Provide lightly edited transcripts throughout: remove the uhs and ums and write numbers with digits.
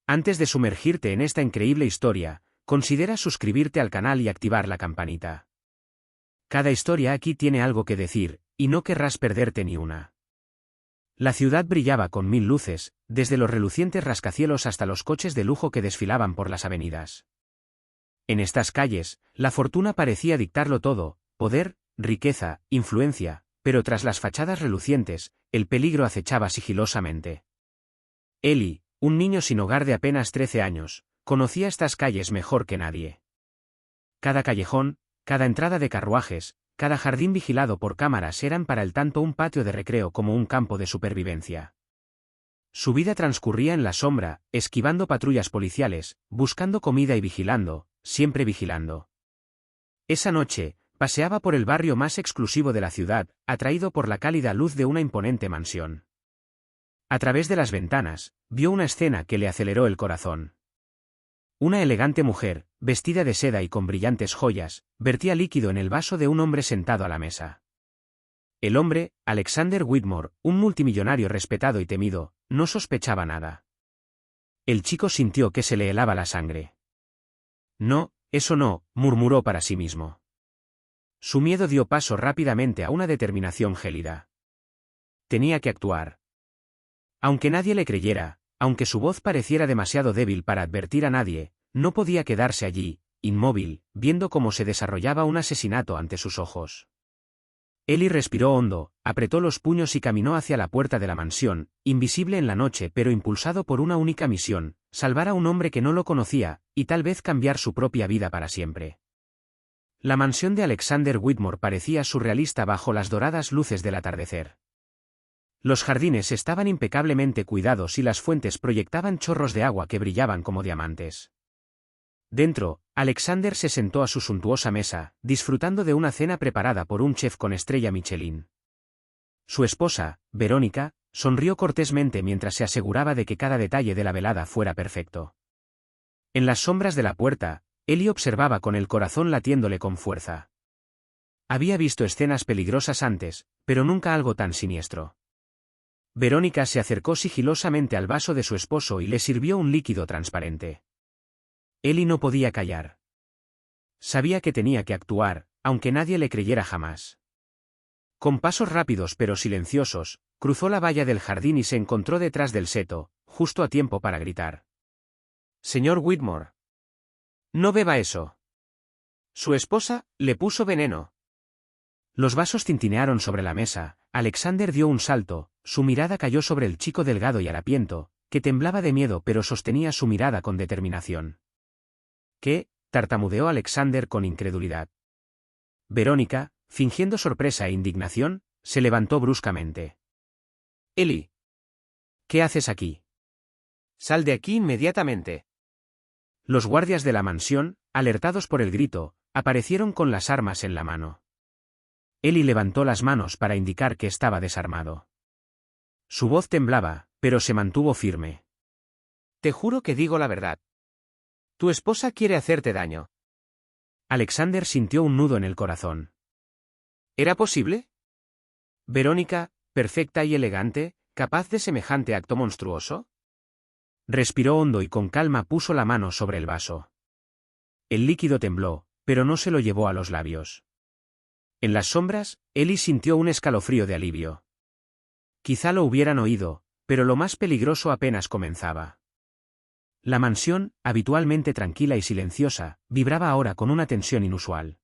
Antes de sumergirte en esta increíble historia, considera suscribirte al canal y activar la campanita. Cada historia aquí tiene algo que decir, y no querrás perderte ni una. La ciudad brillaba con 1000 luces, desde los relucientes rascacielos hasta los coches de lujo que desfilaban por las avenidas. En estas calles, la fortuna parecía dictarlo todo: poder, riqueza, influencia, pero tras las fachadas relucientes, el peligro acechaba sigilosamente. Eli, un niño sin hogar de apenas 13 años, conocía estas calles mejor que nadie. Cada callejón, cada entrada de carruajes, cada jardín vigilado por cámaras eran para él tanto un patio de recreo como un campo de supervivencia. Su vida transcurría en la sombra, esquivando patrullas policiales, buscando comida y vigilando, siempre vigilando. Esa noche, paseaba por el barrio más exclusivo de la ciudad, atraído por la cálida luz de una imponente mansión. A través de las ventanas, vio una escena que le aceleró el corazón. Una elegante mujer, vestida de seda y con brillantes joyas, vertía líquido en el vaso de un hombre sentado a la mesa. El hombre, Alexander Whitmore, un multimillonario respetado y temido, no sospechaba nada. El chico sintió que se le helaba la sangre. No, eso no, murmuró para sí mismo. Su miedo dio paso rápidamente a una determinación gélida. Tenía que actuar. Aunque nadie le creyera, aunque su voz pareciera demasiado débil para advertir a nadie, no podía quedarse allí, inmóvil, viendo cómo se desarrollaba un asesinato ante sus ojos. Eli respiró hondo, apretó los puños y caminó hacia la puerta de la mansión, invisible en la noche pero impulsado por una única misión: salvar a un hombre que no lo conocía, y tal vez cambiar su propia vida para siempre. La mansión de Alexander Whitmore parecía surrealista bajo las doradas luces del atardecer. Los jardines estaban impecablemente cuidados y las fuentes proyectaban chorros de agua que brillaban como diamantes. Dentro, Alexander se sentó a su suntuosa mesa, disfrutando de una cena preparada por un chef con estrella Michelin. Su esposa, Verónica, sonrió cortésmente mientras se aseguraba de que cada detalle de la velada fuera perfecto. En las sombras de la puerta, Eli observaba con el corazón latiéndole con fuerza. Había visto escenas peligrosas antes, pero nunca algo tan siniestro. Verónica se acercó sigilosamente al vaso de su esposo y le sirvió un líquido transparente. Eli no podía callar. Sabía que tenía que actuar, aunque nadie le creyera jamás. Con pasos rápidos pero silenciosos, cruzó la valla del jardín y se encontró detrás del seto, justo a tiempo para gritar: «Señor Whitmore, no beba eso. Su esposa le puso veneno». Los vasos tintinearon sobre la mesa. Alexander dio un salto, su mirada cayó sobre el chico delgado y harapiento, que temblaba de miedo pero sostenía su mirada con determinación. «¿Qué?», tartamudeó Alexander con incredulidad. Verónica, fingiendo sorpresa e indignación, se levantó bruscamente. «Eli, ¿qué haces aquí? Sal de aquí inmediatamente». Los guardias de la mansión, alertados por el grito, aparecieron con las armas en la mano. Eli levantó las manos para indicar que estaba desarmado. Su voz temblaba, pero se mantuvo firme. «Te juro que digo la verdad. Tu esposa quiere hacerte daño». Alexander sintió un nudo en el corazón. ¿Era posible? Verónica, perfecta y elegante, capaz de semejante acto monstruoso. Respiró hondo y con calma puso la mano sobre el vaso. El líquido tembló, pero no se lo llevó a los labios. En las sombras, Eli sintió un escalofrío de alivio. Quizá lo hubieran oído, pero lo más peligroso apenas comenzaba. La mansión, habitualmente tranquila y silenciosa, vibraba ahora con una tensión inusual.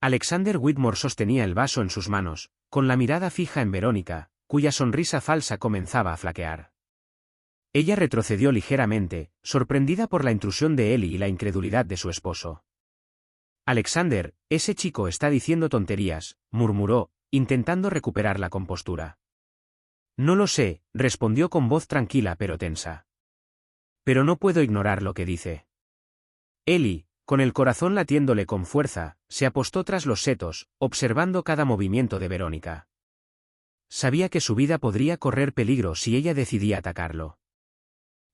Alexander Whitmore sostenía el vaso en sus manos, con la mirada fija en Verónica, cuya sonrisa falsa comenzaba a flaquear. Ella retrocedió ligeramente, sorprendida por la intrusión de Eli y la incredulidad de su esposo. «Alexander, ese chico está diciendo tonterías», murmuró, intentando recuperar la compostura. «No lo sé», respondió con voz tranquila pero tensa. «Pero no puedo ignorar lo que dice». Eli, con el corazón latiéndole con fuerza, se apostó tras los setos, observando cada movimiento de Verónica. Sabía que su vida podría correr peligro si ella decidía atacarlo.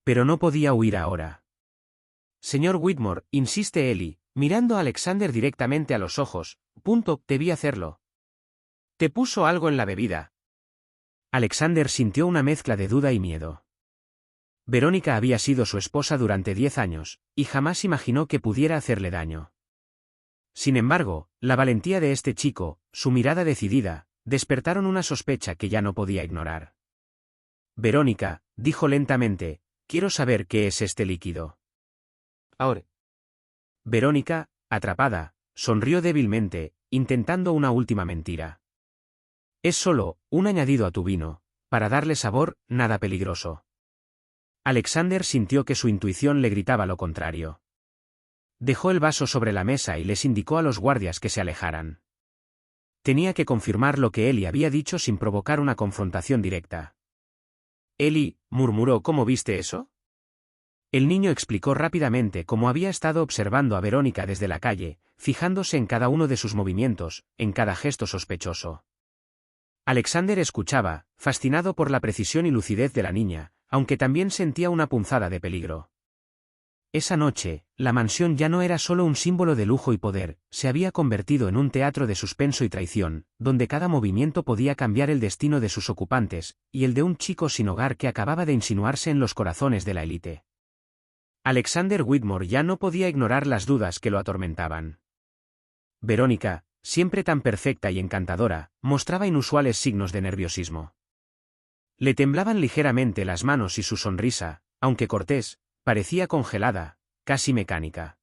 Pero no podía huir ahora. «Señor Whitmore», insiste Eli, mirando a Alexander directamente a los ojos, «debí hacerlo. ¿Te puso algo en la bebida?» Alexander sintió una mezcla de duda y miedo. Verónica había sido su esposa durante 10 años, y jamás imaginó que pudiera hacerle daño. Sin embargo, la valentía de este chico, su mirada decidida, despertaron una sospecha que ya no podía ignorar. Verónica, dijo lentamente, quiero saber qué es este líquido. Ahora. Verónica, atrapada, sonrió débilmente, intentando una última mentira. Es solo un añadido a tu vino, para darle sabor, nada peligroso. Alexander sintió que su intuición le gritaba lo contrario. Dejó el vaso sobre la mesa y les indicó a los guardias que se alejaran. Tenía que confirmar lo que Ellie había dicho sin provocar una confrontación directa. Ellie, murmuró, ¿cómo viste eso? El niño explicó rápidamente cómo había estado observando a Verónica desde la calle, fijándose en cada uno de sus movimientos, en cada gesto sospechoso. Alexander escuchaba, fascinado por la precisión y lucidez de la niña, aunque también sentía una punzada de peligro. Esa noche, la mansión ya no era solo un símbolo de lujo y poder, se había convertido en un teatro de suspenso y traición, donde cada movimiento podía cambiar el destino de sus ocupantes, y el de un chico sin hogar que acababa de insinuarse en los corazones de la élite. Alexander Whitmore ya no podía ignorar las dudas que lo atormentaban. Verónica, siempre tan perfecta y encantadora, mostraba inusuales signos de nerviosismo. Le temblaban ligeramente las manos y su sonrisa, aunque cortés, parecía congelada, casi mecánica.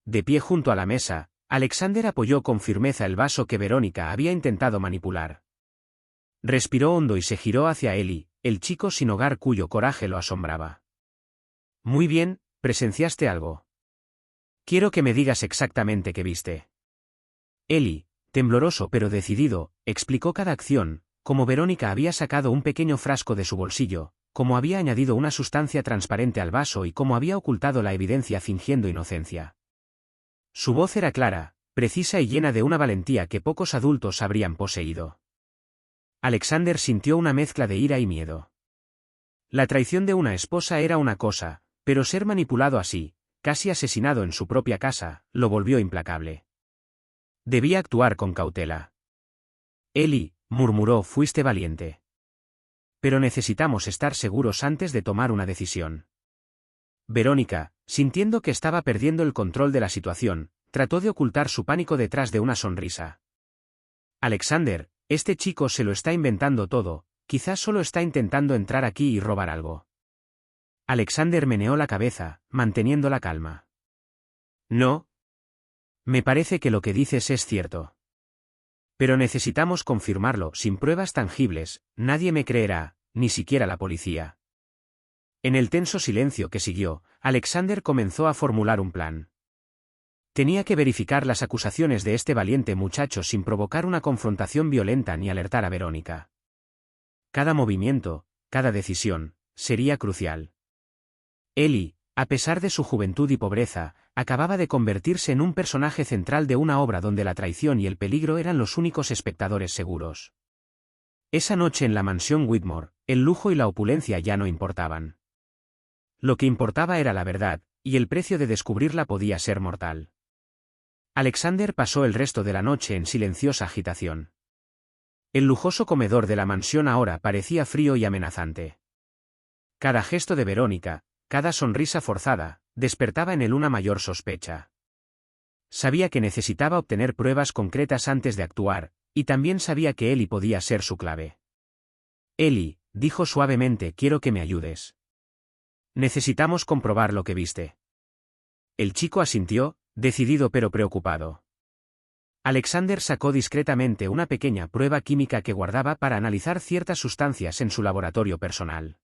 De pie junto a la mesa, Alexander apoyó con firmeza el vaso que Verónica había intentado manipular. Respiró hondo y se giró hacia Ellie, el chico sin hogar cuyo coraje lo asombraba. Muy bien, ¿presenciaste algo? Quiero que me digas exactamente qué viste. Ellie, tembloroso pero decidido, explicó cada acción, como Verónica había sacado un pequeño frasco de su bolsillo, cómo había añadido una sustancia transparente al vaso y cómo había ocultado la evidencia fingiendo inocencia. Su voz era clara, precisa y llena de una valentía que pocos adultos habrían poseído. Alexander sintió una mezcla de ira y miedo. La traición de una esposa era una cosa, pero ser manipulado así, casi asesinado en su propia casa, lo volvió implacable. Debía actuar con cautela. Ellie, murmuró, fuiste valiente. Pero necesitamos estar seguros antes de tomar una decisión. Verónica, sintiendo que estaba perdiendo el control de la situación, trató de ocultar su pánico detrás de una sonrisa. Alexander, este chico se lo está inventando todo, quizás solo está intentando entrar aquí y robar algo. Alexander meneó la cabeza, manteniendo la calma. No. Me parece que lo que dices es cierto. Pero necesitamos confirmarlo, sin pruebas tangibles, nadie me creerá, ni siquiera la policía. En el tenso silencio que siguió, Alexander comenzó a formular un plan. Tenía que verificar las acusaciones de este valiente muchacho sin provocar una confrontación violenta ni alertar a Verónica. Cada movimiento, cada decisión, sería crucial. Ellie, a pesar de su juventud y pobreza, acababa de convertirse en un personaje central de una obra donde la traición y el peligro eran los únicos espectadores seguros. Esa noche en la mansión Whitmore, el lujo y la opulencia ya no importaban. Lo que importaba era la verdad, y el precio de descubrirla podía ser mortal. Alexander pasó el resto de la noche en silenciosa agitación. El lujoso comedor de la mansión ahora parecía frío y amenazante. Cada gesto de Verónica, cada sonrisa forzada, despertaba en él una mayor sospecha. Sabía que necesitaba obtener pruebas concretas antes de actuar, y también sabía que Ellie podía ser su clave. Ellie, dijo suavemente, quiero que me ayudes. Necesitamos comprobar lo que viste. El chico asintió, decidido pero preocupado. Alexander sacó discretamente una pequeña prueba química que guardaba para analizar ciertas sustancias en su laboratorio personal.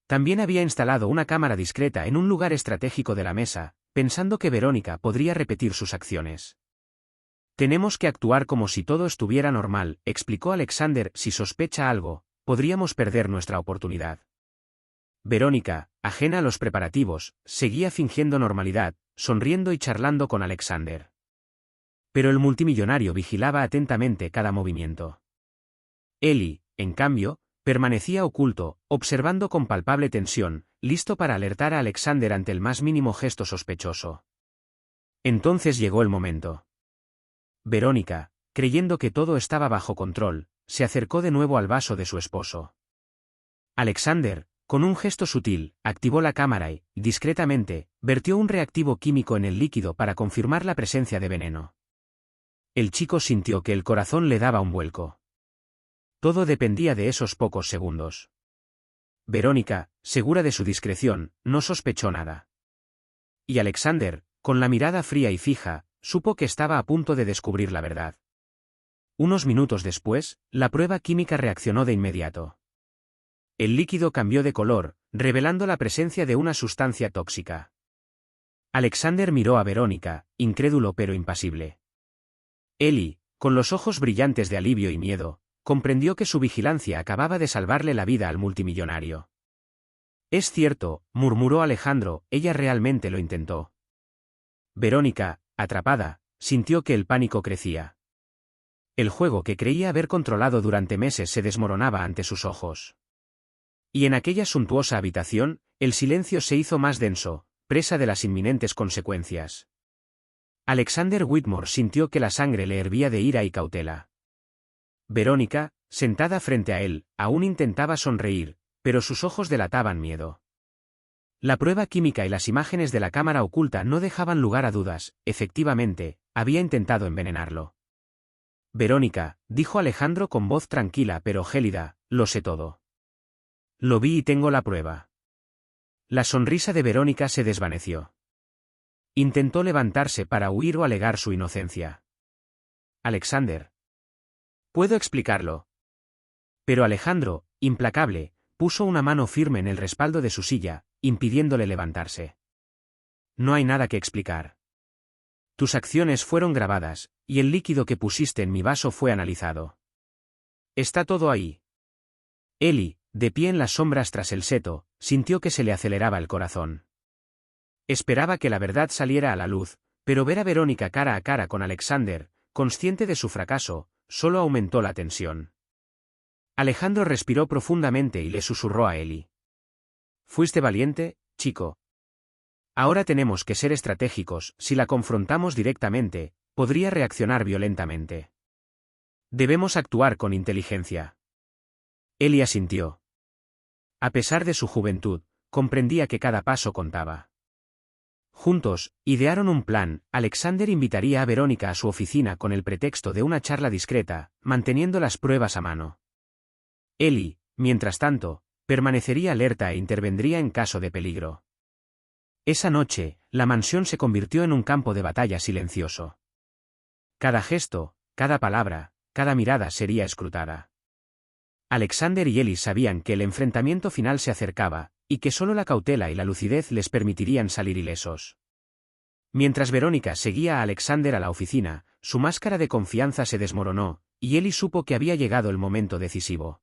También había instalado una cámara discreta en un lugar estratégico de la mesa, pensando que Verónica podría repetir sus acciones. Tenemos que actuar como si todo estuviera normal, explicó Alexander, si sospecha algo, podríamos perder nuestra oportunidad. Verónica, ajena a los preparativos, seguía fingiendo normalidad, sonriendo y charlando con Alexander. Pero el multimillonario vigilaba atentamente cada movimiento. Ellie, en cambio, permanecía oculto, observando con palpable tensión, listo para alertar a Alexander ante el más mínimo gesto sospechoso. Entonces llegó el momento. Verónica, creyendo que todo estaba bajo control, se acercó de nuevo al vaso de su esposo. Alexander, Con un gesto sutil, activó la cámara y, discretamente, vertió un reactivo químico en el líquido para confirmar la presencia de veneno. El chico sintió que el corazón le daba un vuelco. Todo dependía de esos pocos segundos. Verónica, segura de su discreción, no sospechó nada. Y Alexander, con la mirada fría y fija, supo que estaba a punto de descubrir la verdad. Unos minutos después, la prueba química reaccionó de inmediato. El líquido cambió de color, revelando la presencia de una sustancia tóxica. Alexander miró a Verónica, incrédulo pero impasible. Ellie, con los ojos brillantes de alivio y miedo, comprendió que su vigilancia acababa de salvarle la vida al multimillonario. Es cierto, murmuró Alejandro, ella realmente lo intentó. Verónica, atrapada, sintió que el pánico crecía. El juego que creía haber controlado durante meses se desmoronaba ante sus ojos. Y en aquella suntuosa habitación, el silencio se hizo más denso, presa de las inminentes consecuencias. Alexander Whitmore sintió que la sangre le hervía de ira y cautela. Verónica, sentada frente a él, aún intentaba sonreír, pero sus ojos delataban miedo. La prueba química y las imágenes de la cámara oculta no dejaban lugar a dudas, efectivamente, había intentado envenenarlo. Verónica, dijo Alejandro con voz tranquila pero gélida, lo sé todo. Lo vi y tengo la prueba. La sonrisa de Verónica se desvaneció. Intentó levantarse para huir o alegar su inocencia. Alexander. Puedo explicarlo. Pero Alejandro, implacable, puso una mano firme en el respaldo de su silla, impidiéndole levantarse. No hay nada que explicar. Tus acciones fueron grabadas, y el líquido que pusiste en mi vaso fue analizado. Está todo ahí. Ellie, de pie en las sombras tras el seto, sintió que se le aceleraba el corazón. Esperaba que la verdad saliera a la luz, pero ver a Verónica cara a cara con Alexander, consciente de su fracaso, solo aumentó la tensión. Alejandro respiró profundamente y le susurró a Ellie. Fuiste valiente, chico. Ahora tenemos que ser estratégicos, si la confrontamos directamente, podría reaccionar violentamente. Debemos actuar con inteligencia. Ellie asintió. A pesar de su juventud, comprendía que cada paso contaba. Juntos, idearon un plan. Alexander invitaría a Verónica a su oficina con el pretexto de una charla discreta, manteniendo las pruebas a mano. Ellie, mientras tanto, permanecería alerta e intervendría en caso de peligro. Esa noche, la mansión se convirtió en un campo de batalla silencioso. Cada gesto, cada palabra, cada mirada sería escrutada. Alexander y Ellie sabían que el enfrentamiento final se acercaba, y que solo la cautela y la lucidez les permitirían salir ilesos. Mientras Verónica seguía a Alexander a la oficina, su máscara de confianza se desmoronó, y Ellie supo que había llegado el momento decisivo.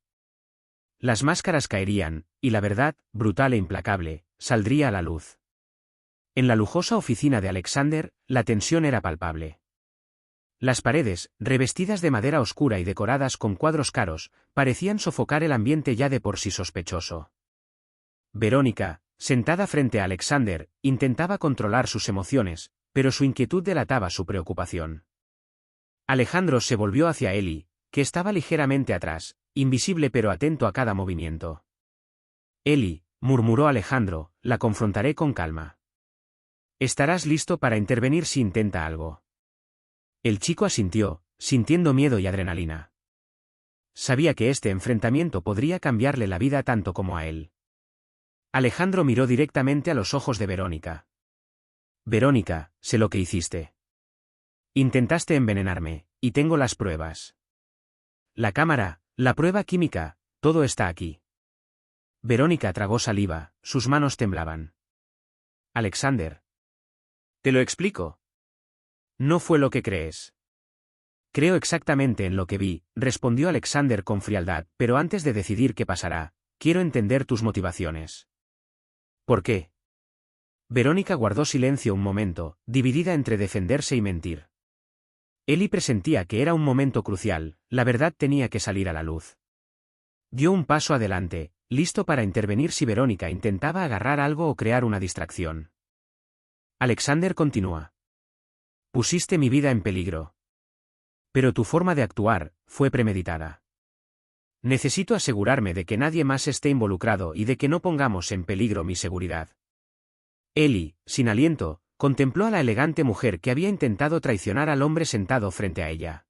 Las máscaras caerían, y la verdad, brutal e implacable, saldría a la luz. En la lujosa oficina de Alexander, la tensión era palpable. Las paredes, revestidas de madera oscura y decoradas con cuadros caros, parecían sofocar el ambiente ya de por sí sospechoso. Verónica, sentada frente a Alexander, intentaba controlar sus emociones, pero su inquietud delataba su preocupación. Alejandro se volvió hacia Ellie, que estaba ligeramente atrás, invisible pero atento a cada movimiento. Ellie, murmuró Alejandro, la confrontaré con calma. Estarás listo para intervenir si intenta algo. El chico asintió, sintiendo miedo y adrenalina. Sabía que este enfrentamiento podría cambiarle la vida tanto como a él. Alejandro miró directamente a los ojos de Verónica. Verónica, sé lo que hiciste. Intentaste envenenarme, y tengo las pruebas. La cámara, la prueba química, todo está aquí. Verónica tragó saliva, sus manos temblaban. Alexander. Te lo explico. No fue lo que crees. Creo exactamente en lo que vi, respondió Alexander con frialdad, pero antes de decidir qué pasará, quiero entender tus motivaciones. ¿Por qué? Verónica guardó silencio un momento, dividida entre defenderse y mentir. Ellie presentía que era un momento crucial, la verdad tenía que salir a la luz. Dio un paso adelante, listo para intervenir si Verónica intentaba agarrar algo o crear una distracción. Alexander continúa. Pusiste mi vida en peligro. Pero tu forma de actuar fue premeditada. Necesito asegurarme de que nadie más esté involucrado y de que no pongamos en peligro mi seguridad. Ellie, sin aliento, contempló a la elegante mujer que había intentado traicionar al hombre sentado frente a ella.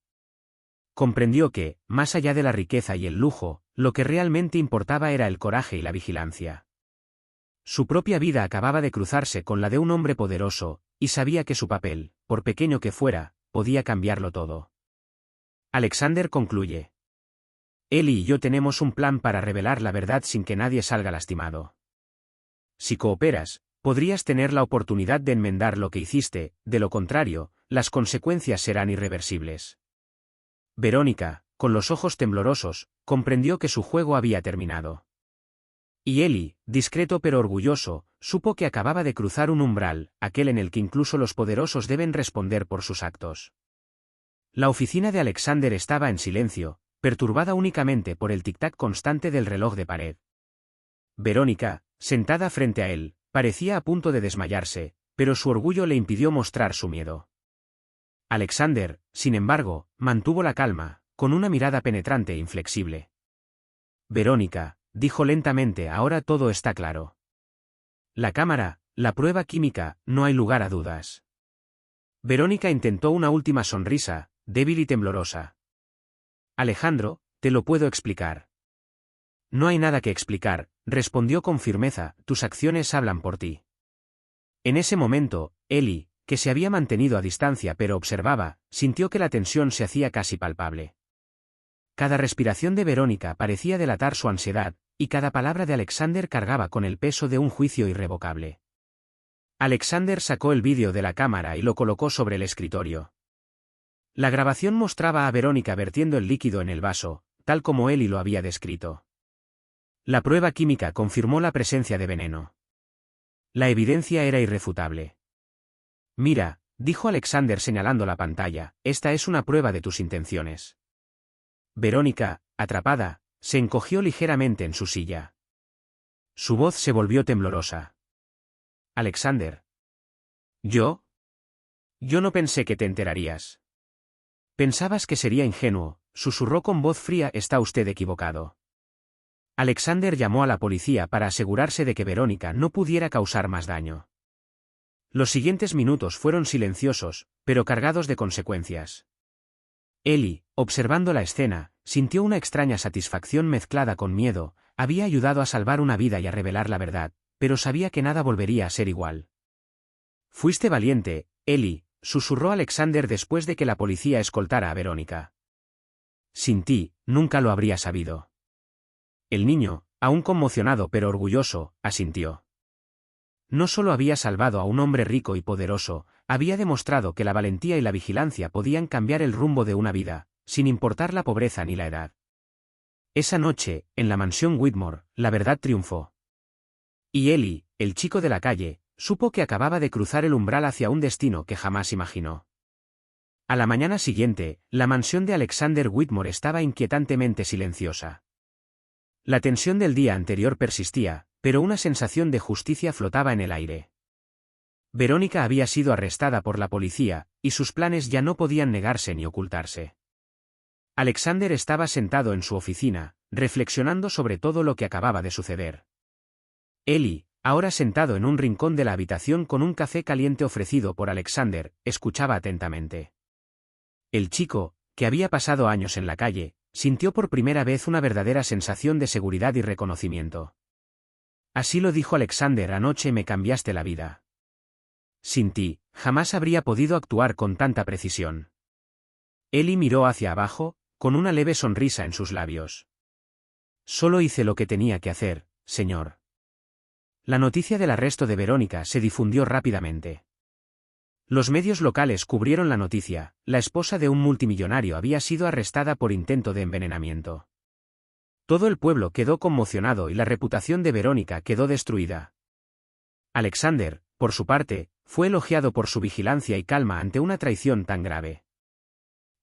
Comprendió que, más allá de la riqueza y el lujo, lo que realmente importaba era el coraje y la vigilancia. Su propia vida acababa de cruzarse con la de un hombre poderoso, y sabía que su papel, por pequeño que fuera, podía cambiarlo todo. Alexander concluye. Ellie y yo tenemos un plan para revelar la verdad sin que nadie salga lastimado. Si cooperas, podrías tener la oportunidad de enmendar lo que hiciste, de lo contrario, las consecuencias serán irreversibles. Verónica, con los ojos temblorosos, comprendió que su juego había terminado. Y Ellie, discreto pero orgulloso, supo que acababa de cruzar un umbral, aquel en el que incluso los poderosos deben responder por sus actos. La oficina de Alexander estaba en silencio, perturbada únicamente por el tic-tac constante del reloj de pared. Verónica, sentada frente a él, parecía a punto de desmayarse, pero su orgullo le impidió mostrar su miedo. Alexander, sin embargo, mantuvo la calma, con una mirada penetrante e inflexible. Verónica, dijo lentamente, ahora todo está claro. La cámara, la prueba química, no hay lugar a dudas. Verónica intentó una última sonrisa, débil y temblorosa. Alejandro, te lo puedo explicar. No hay nada que explicar, respondió con firmeza, tus acciones hablan por ti. En ese momento, Ellie, que se había mantenido a distancia pero observaba, sintió que la tensión se hacía casi palpable. Cada respiración de Verónica parecía delatar su ansiedad, y cada palabra de Alexander cargaba con el peso de un juicio irrevocable. Alexander sacó el vídeo de la cámara y lo colocó sobre el escritorio. La grabación mostraba a Verónica vertiendo el líquido en el vaso, tal como Ellie lo había descrito. La prueba química confirmó la presencia de veneno. La evidencia era irrefutable. Mira, dijo Alexander señalando la pantalla, esta es una prueba de tus intenciones. Verónica, atrapada, se encogió ligeramente en su silla. Su voz se volvió temblorosa. Alexander. ¿Yo? Yo no pensé que te enterarías. Pensabas que sería ingenuo, susurró con voz fría, está usted equivocado. Alexander llamó a la policía para asegurarse de que Verónica no pudiera causar más daño. Los siguientes minutos fueron silenciosos, pero cargados de consecuencias. Ellie, observando la escena, sintió una extraña satisfacción mezclada con miedo, había ayudado a salvar una vida y a revelar la verdad, pero sabía que nada volvería a ser igual. Fuiste valiente, Ellie, susurró Alexander después de que la policía escoltara a Verónica. Sin ti, nunca lo habría sabido. El niño, aún conmocionado pero orgulloso, asintió. No solo había salvado a un hombre rico y poderoso, había demostrado que la valentía y la vigilancia podían cambiar el rumbo de una vida, sin importar la pobreza ni la edad. Esa noche, en la mansión Whitmore, la verdad triunfó. Y Ellie, el chico de la calle, supo que acababa de cruzar el umbral hacia un destino que jamás imaginó. A la mañana siguiente, la mansión de Alexander Whitmore estaba inquietantemente silenciosa. La tensión del día anterior persistía, pero una sensación de justicia flotaba en el aire. Verónica había sido arrestada por la policía, y sus planes ya no podían negarse ni ocultarse. Alexander estaba sentado en su oficina, reflexionando sobre todo lo que acababa de suceder. Ellie, ahora sentado en un rincón de la habitación con un café caliente ofrecido por Alexander, escuchaba atentamente. El chico, que había pasado años en la calle, sintió por primera vez una verdadera sensación de seguridad y reconocimiento. Así lo dijo Alexander, anoche me cambiaste la vida. Sin ti, jamás habría podido actuar con tanta precisión. Ellie miró hacia abajo, con una leve sonrisa en sus labios. Solo hice lo que tenía que hacer, señor. La noticia del arresto de Verónica se difundió rápidamente. Los medios locales cubrieron la noticia, la esposa de un multimillonario había sido arrestada por intento de envenenamiento. Todo el pueblo quedó conmocionado y la reputación de Verónica quedó destruida. Alexander, por su parte, fue elogiado por su vigilancia y calma ante una traición tan grave.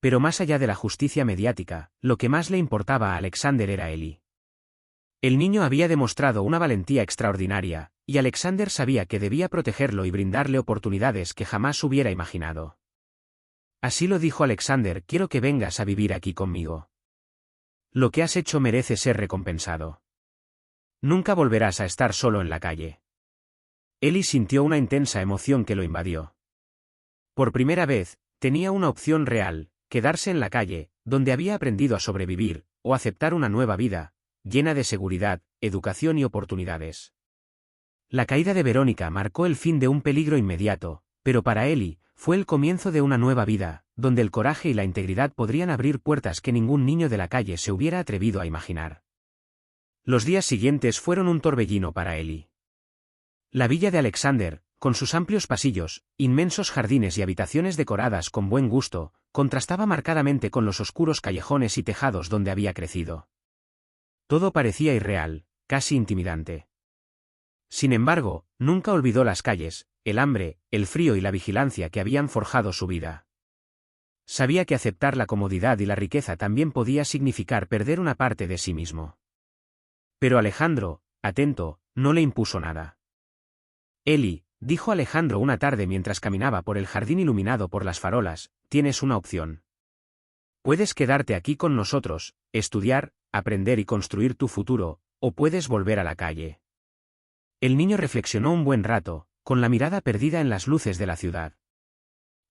Pero más allá de la justicia mediática, lo que más le importaba a Alexander era Ellie. El niño había demostrado una valentía extraordinaria, y Alexander sabía que debía protegerlo y brindarle oportunidades que jamás hubiera imaginado. Así lo dijo Alexander, quiero que vengas a vivir aquí conmigo. Lo que has hecho merece ser recompensado. Nunca volverás a estar solo en la calle. Ellie sintió una intensa emoción que lo invadió. Por primera vez, tenía una opción real: quedarse en la calle, donde había aprendido a sobrevivir, o aceptar una nueva vida, llena de seguridad, educación y oportunidades. La caída de Verónica marcó el fin de un peligro inmediato, pero para Ellie, fue el comienzo de una nueva vida, donde el coraje y la integridad podrían abrir puertas que ningún niño de la calle se hubiera atrevido a imaginar. Los días siguientes fueron un torbellino para Ellie. La villa de Alexander, con sus amplios pasillos, inmensos jardines y habitaciones decoradas con buen gusto, contrastaba marcadamente con los oscuros callejones y tejados donde había crecido. Todo parecía irreal, casi intimidante. Sin embargo, nunca olvidó las calles, el hambre, el frío y la vigilancia que habían forjado su vida. Sabía que aceptar la comodidad y la riqueza también podía significar perder una parte de sí mismo. Pero Alejandro, atento, no le impuso nada. Ellie, dijo Alejandro una tarde mientras caminaba por el jardín iluminado por las farolas, tienes una opción. Puedes quedarte aquí con nosotros, estudiar, aprender y construir tu futuro, o puedes volver a la calle. El niño reflexionó un buen rato, con la mirada perdida en las luces de la ciudad.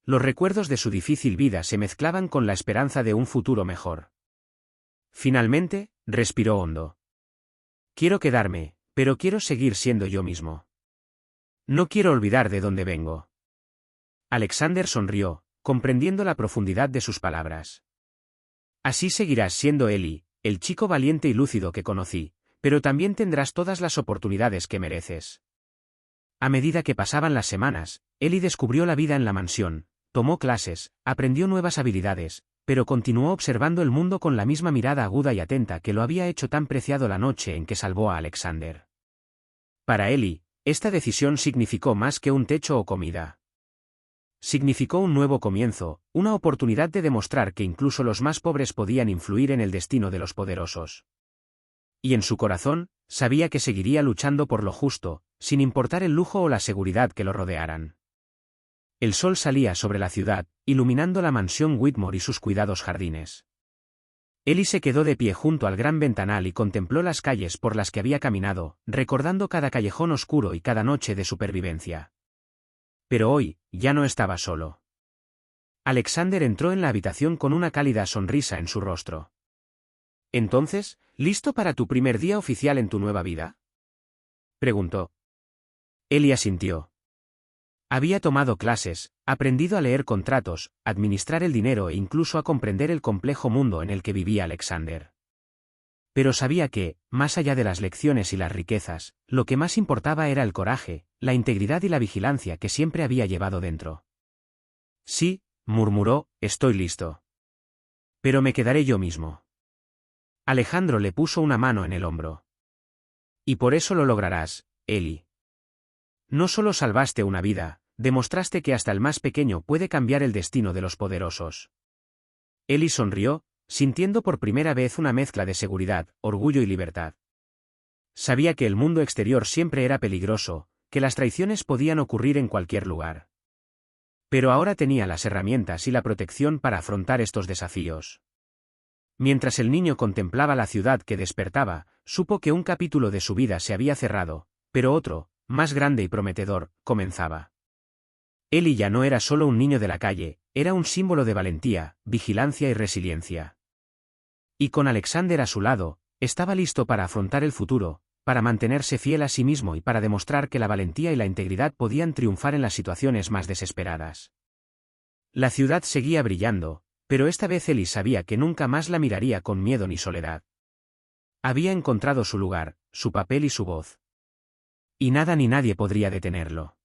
Los recuerdos de su difícil vida se mezclaban con la esperanza de un futuro mejor. Finalmente, respiró hondo. Quiero quedarme, pero quiero seguir siendo yo mismo. No quiero olvidar de dónde vengo. Alexander sonrió, comprendiendo la profundidad de sus palabras. Así seguirás siendo Ellie, el chico valiente y lúcido que conocí, pero también tendrás todas las oportunidades que mereces. A medida que pasaban las semanas, Ellie descubrió la vida en la mansión, tomó clases, aprendió nuevas habilidades, pero continuó observando el mundo con la misma mirada aguda y atenta que lo había hecho tan preciado la noche en que salvó a Alexander. Para Ellie, esta decisión significó más que un techo o comida. Significó un nuevo comienzo, una oportunidad de demostrar que incluso los más pobres podían influir en el destino de los poderosos. Y en su corazón, sabía que seguiría luchando por lo justo, sin importar el lujo o la seguridad que lo rodearan. El sol salía sobre la ciudad, iluminando la mansión Whitmore y sus cuidados jardines. Ellie se quedó de pie junto al gran ventanal y contempló las calles por las que había caminado, recordando cada callejón oscuro y cada noche de supervivencia. Pero hoy, ya no estaba solo. Alexander entró en la habitación con una cálida sonrisa en su rostro. «¿Entonces, listo para tu primer día oficial en tu nueva vida?», preguntó. Ellie asintió. Había tomado clases, aprendido a leer contratos, administrar el dinero e incluso a comprender el complejo mundo en el que vivía Alexander. Pero sabía que, más allá de las lecciones y las riquezas, lo que más importaba era el coraje, la integridad y la vigilancia que siempre había llevado dentro. «Sí», murmuró, «estoy listo. Pero me quedaré yo mismo». Alejandro le puso una mano en el hombro. «Y por eso lo lograrás, Ellie. No solo salvaste una vida, demostraste que hasta el más pequeño puede cambiar el destino de los poderosos». Ellie sonrió, sintiendo por primera vez una mezcla de seguridad, orgullo y libertad. Sabía que el mundo exterior siempre era peligroso, que las traiciones podían ocurrir en cualquier lugar. Pero ahora tenía las herramientas y la protección para afrontar estos desafíos. Mientras el niño contemplaba la ciudad que despertaba, supo que un capítulo de su vida se había cerrado, pero otro, más grande y prometedor, comenzaba. Ellie ya no era solo un niño de la calle, era un símbolo de valentía, vigilancia y resiliencia. Y con Alexander a su lado, estaba listo para afrontar el futuro, para mantenerse fiel a sí mismo y para demostrar que la valentía y la integridad podían triunfar en las situaciones más desesperadas. La ciudad seguía brillando, pero esta vez Ellie sabía que nunca más la miraría con miedo ni soledad. Había encontrado su lugar, su papel y su voz. Y nada ni nadie podría detenerlo.